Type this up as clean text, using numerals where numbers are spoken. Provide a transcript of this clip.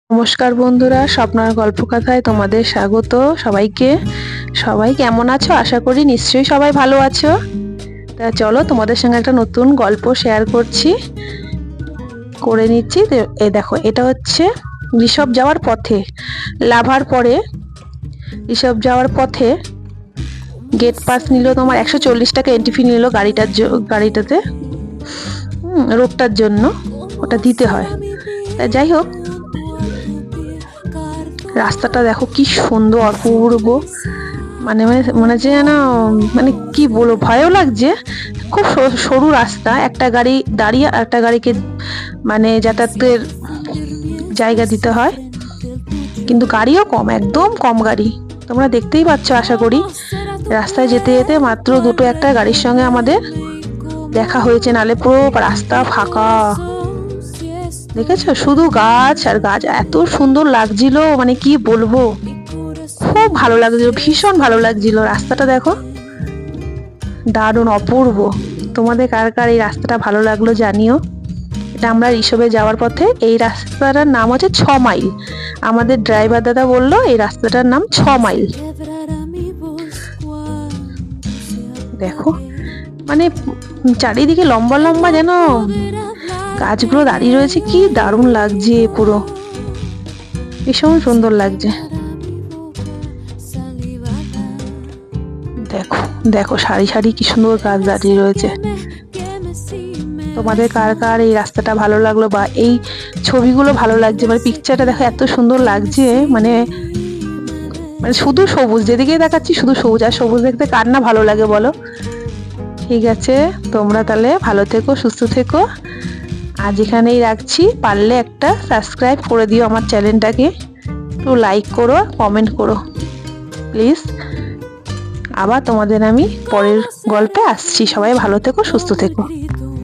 নমস্কার বন্ধুরা, স্বপ্নার গল্প কথায় তোমাদের স্বাগত। সবাই কেমন আছো? আশা করি নিশ্চয়ই সবাই ভালো আছো। তা চলো তোমাদের সঙ্গে একটা নতুন গল্প শেয়ার করে নিচ্ছি। এই দেখো, এটা হচ্ছে ঋষভ যাওয়ার পথে, লাভার পরে ঋষভ যাওয়ার পথে গেট পাস নিল তোমার 140 টাকা এন্ট্রি ফি নিল গাড়িটাতে রোডটার জন্য, ওটা দিতে হয়। তা যাই হোক, রাস্তাটা দেখো কি সুন্দর, অপূর্ব। মানে মানে মনে হচ্ছে যেন, মানে কি বলবো, ভয়ও লাগছে। খুব সরু রাস্তা, একটা গাড়ি দাঁড়িয়ে আর একটা গাড়িকে মানে যাতায়াতের জায়গা দিতে হয়, কিন্তু গাড়িও কম, একদম কম গাড়ি। তোমরা দেখতেই পাচ্ছ আশা করি। রাস্তায় যেতে যেতে মাত্র দুটো একটা গাড়ির সঙ্গে আমাদের দেখা হয়েছে, নালে পুরো রাস্তা ফাঁকা। দেখেছো, শুধু গাছ আর গাছ, এত সুন্দর লাগছিল, মানে কি বলবো, খুব ভালো লাগছিল, ভীষণ ভালো লাগছিল। রাস্তাটা দেখো, দারুণ অপূর্ব। তোমাদের কার কার এই রাস্তাটা ভালো লাগলো জানিও। এটা আমরা ঋষভে যাওয়ার পথে, এই রাস্তাটার নাম হচ্ছে 6 মাইল। আমাদের ড্রাইভার দাদা বললো এই রাস্তাটার নাম 6 মাইল। দেখো, মানে চারিদিকে লম্বা লম্বা যেন গাছগুলো দাঁড়িয়ে রয়েছে, কি দারুণ লাগছে, পুরো ভীষণ সুন্দর লাগছে। দেখো দেখো, সারি সারি কি সুন্দর গাছ দাঁড়িয়ে রয়েছে। তোমাদের কার কার এই রাস্তাটা ভালো লাগলো বা এই ছবিগুলো ভালো লাগছে, মানে পিকচারটা দেখো এত সুন্দর লাগছে। মানে মানে শুধু সবুজ, যেদিকে দেখাচ্ছি শুধু সবুজ, আর সবুজ দেখতে কার না ভালো লাগে বলো। ঠিক আছে, তোমরা তাহলে ভালো থেকো, সুস্থ থেকো। আজ এখানেই রাখছি। পারলে একটা সাবস্ক্রাইব করে দিও আমার চ্যানেলটাকে, একটু লাইক করো, কমেন্ট করো প্লিজ। আবার তোমাদের আমি পরের গল্পে আসছি। সবাই ভালো থেকো, সুস্থ থেকো।